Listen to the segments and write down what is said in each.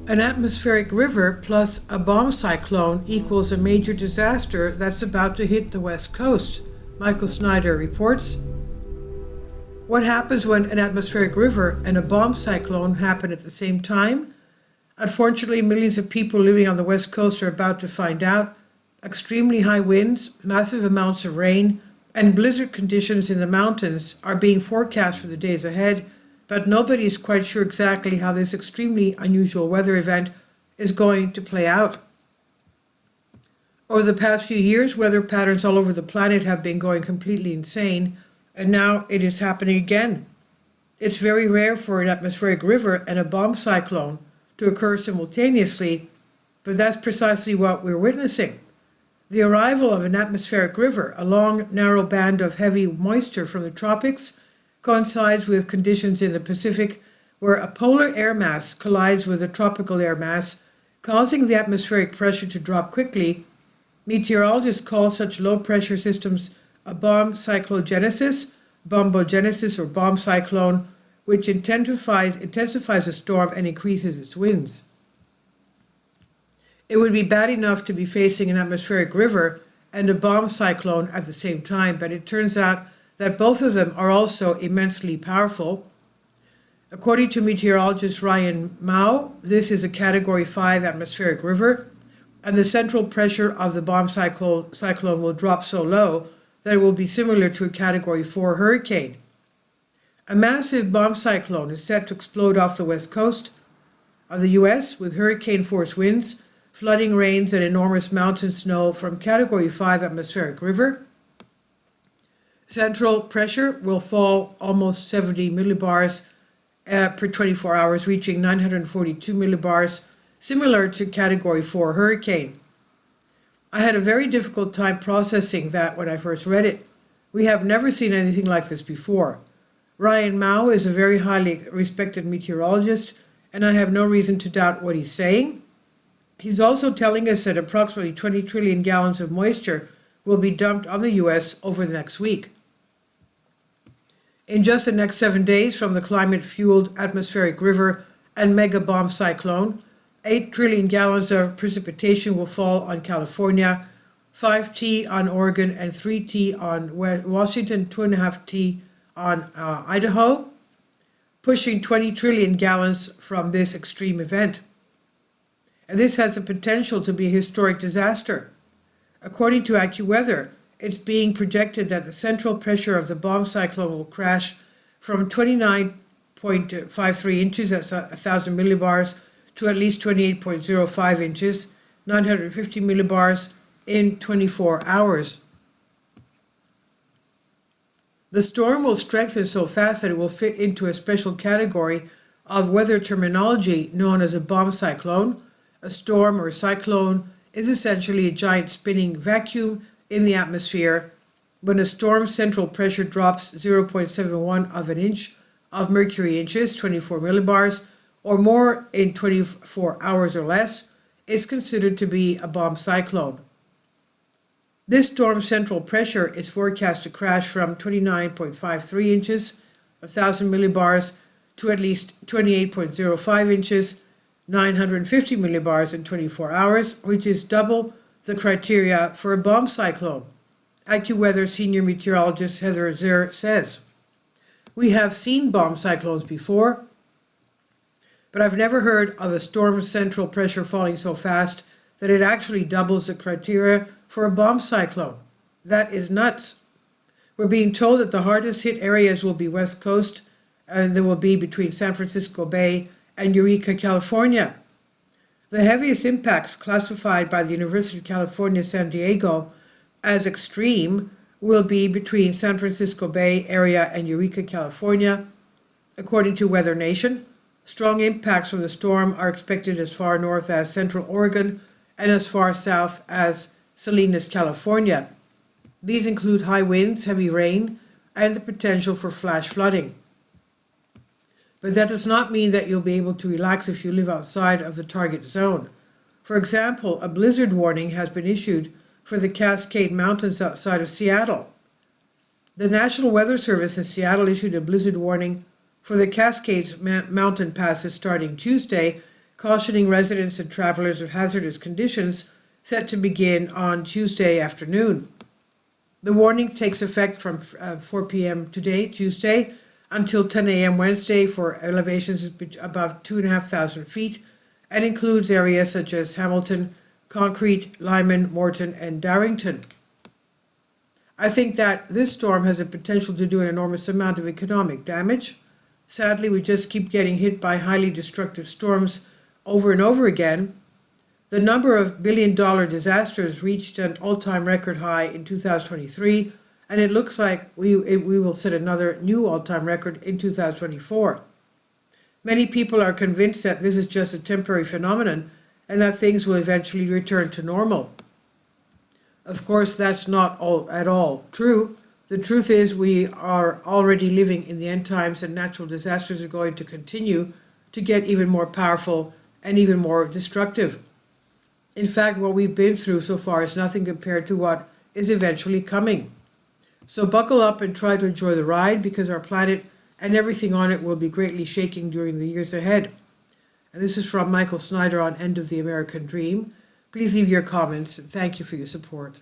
An atmospheric river plus a bomb cyclone equals a major disaster that's about to hit the West Coast, Michael Snyder reports. What happens when an atmospheric river and a bomb cyclone happen at the same time? Unfortunately, millions of people living on the West Coast are about to find out. Extremely high winds, massive amounts of rain, and blizzard conditions in the mountains are being forecast for the days ahead, but nobody is quite sure exactly how this extremely unusual weather event is going to play out. Over the past few years, weather patterns all over the planet have been going completely insane, and now it is happening again. It's very rare for an atmospheric river and a bomb cyclone to occur simultaneously, but that's precisely what we're witnessing. The arrival of an atmospheric river, a long, narrow band of heavy moisture from the tropics, coincides with conditions in the Pacific where a polar air mass collides with a tropical air mass, causing the atmospheric pressure to drop quickly. Meteorologists call such low-pressure systems a bomb cyclogenesis, bombogenesis, or bomb cyclone, which intensifies a storm and increases its winds. It would be bad enough to be facing an atmospheric river and a bomb cyclone at the same time, but it turns out that both of them are also immensely powerful. According to meteorologist Ryan Mao, this is a Category 5 atmospheric river, and the central pressure of the bomb cyclone will drop so low that it will be similar to a Category 4 hurricane. A massive bomb cyclone is set to explode off the west coast of the U.S. with hurricane-force winds, flooding rains, and enormous mountain snow from Category 5 atmospheric river. Central pressure will fall almost 70 millibars per 24 hours, reaching 942 millibars, similar to Category 4 hurricane. I had a very difficult time processing that when I first read it. We have never seen anything like this before. Ryan Mao is a very highly respected meteorologist, and I have no reason to doubt what he's saying. He's also telling us that approximately 20 trillion gallons of moisture will be dumped on the U.S. over the next week. In just the next 7 days from the climate-fueled atmospheric river and mega bomb cyclone, 8 trillion gallons of precipitation will fall on California, 5 T on Oregon, and 3 T on Washington, 2.5 T on Idaho, pushing 20 trillion gallons from this extreme event. And this has the potential to be a historic disaster. According to AccuWeather, it's being projected that the central pressure of the bomb cyclone will crash from 29.53 inches, that's 1,000 millibars, to at least 28.05 inches, 950 millibars, in 24 hours. The storm will strengthen so fast that it will fit into a special category of weather terminology known as a bomb cyclone. A storm or cyclone is essentially a giant spinning vacuum in the atmosphere. When a storm's central pressure drops 0.71 of an inch of mercury inches, 24 millibars, or more in 24 hours or less, it's considered to be a bomb cyclone. This storm's central pressure is forecast to crash from 29.53 inches, 1,000 millibars, to at least 28.05 inches, 950 millibars in 24 hours, which is double the criteria for a bomb cyclone. AccuWeather senior meteorologist Heather Zer says, "We have seen bomb cyclones before, but I've never heard of a storm's central pressure falling so fast that it actually doubles the criteria for a bomb cyclone. That is nuts." We're being told that the hardest hit areas will be West Coast, and they will be between San Francisco Bay and Eureka, California. The heaviest impacts, classified by the University of California, San Diego as extreme, will be between San Francisco Bay area and Eureka, California. According to Weather Nation, strong impacts from the storm are expected as far north as Central Oregon and as far south as Salinas, California. These include high winds, heavy rain, and the potential for flash flooding. But that does not mean that you'll be able to relax if you live outside of the target zone. For example, a blizzard warning has been issued for the Cascade Mountains outside of Seattle. The National Weather Service in Seattle issued a blizzard warning for the Cascades mountain passes starting Tuesday, cautioning residents and travelers of hazardous conditions set to begin on Tuesday afternoon. The warning takes effect from 4 p.m. today, Tuesday, until 10 a.m. Wednesday for elevations above 2,500 feet and includes areas such as Hamilton, Concrete, Lyman, Morton, and Darrington. I think that this storm has the potential to do an enormous amount of economic damage. Sadly, we just keep getting hit by highly destructive storms over and over again. The number of billion-dollar disasters reached an all-time record high in 2023, and it looks like we will set another new all-time record in 2024. Many people are convinced that this is just a temporary phenomenon and that things will eventually return to normal. Of course, that's not at all true. The truth is we are already living in the end times, and natural disasters are going to continue to get even more powerful and even more destructive. In fact, what we've been through so far is nothing compared to what is eventually coming. So buckle up and try to enjoy the ride, because our planet and everything on it will be greatly shaking during the years ahead. And this is from Michael Snyder on End of the American Dream. Please leave your comments, and thank you for your support.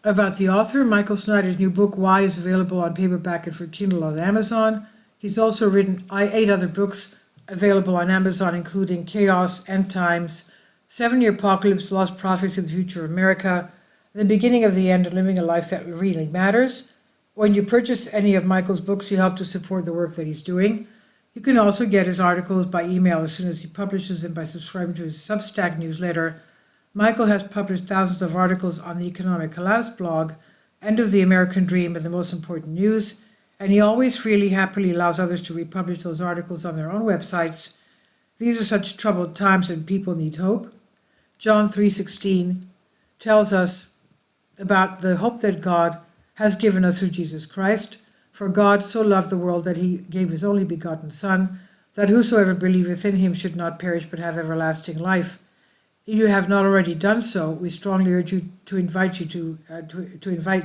About the author, Michael Snyder's new book, Why, is available on paperback and for Kindle on Amazon. He's also written 8 other books available on Amazon, including Chaos, End Times, 7-Year Apocalypse, Lost Prophets in the Future of America, The Beginning of the End, and Living a Life That Really Matters. When you purchase any of Michael's books, you help to support the work that he's doing. You can also get his articles by email as soon as he publishes them by subscribing to his Substack newsletter. Michael has published thousands of articles on the Economic Collapse blog, End of the American Dream, and The Most Important News, and he always freely, happily allows others to republish those articles on their own websites. These are such troubled times and people need hope. John 3:16 tells us about the hope that God has given us through Jesus Christ. For God so loved the world that he gave his only begotten Son, that whosoever believeth in him should not perish but have everlasting life. If you have not already done so, we strongly urge you to invite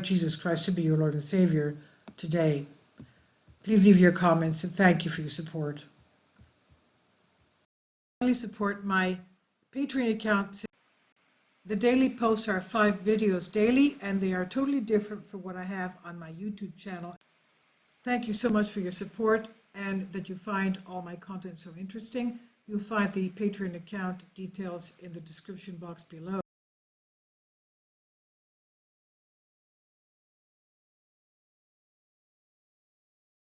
Jesus Christ to be your Lord and Savior today. Please leave your comments, and thank you for your support. Please support my Patreon account. The daily posts are 5 videos daily, and they are totally different from what I have on my YouTube channel. Thank you so much for your support, and that you find all my content so interesting. You'll find the Patreon account details in the description box below.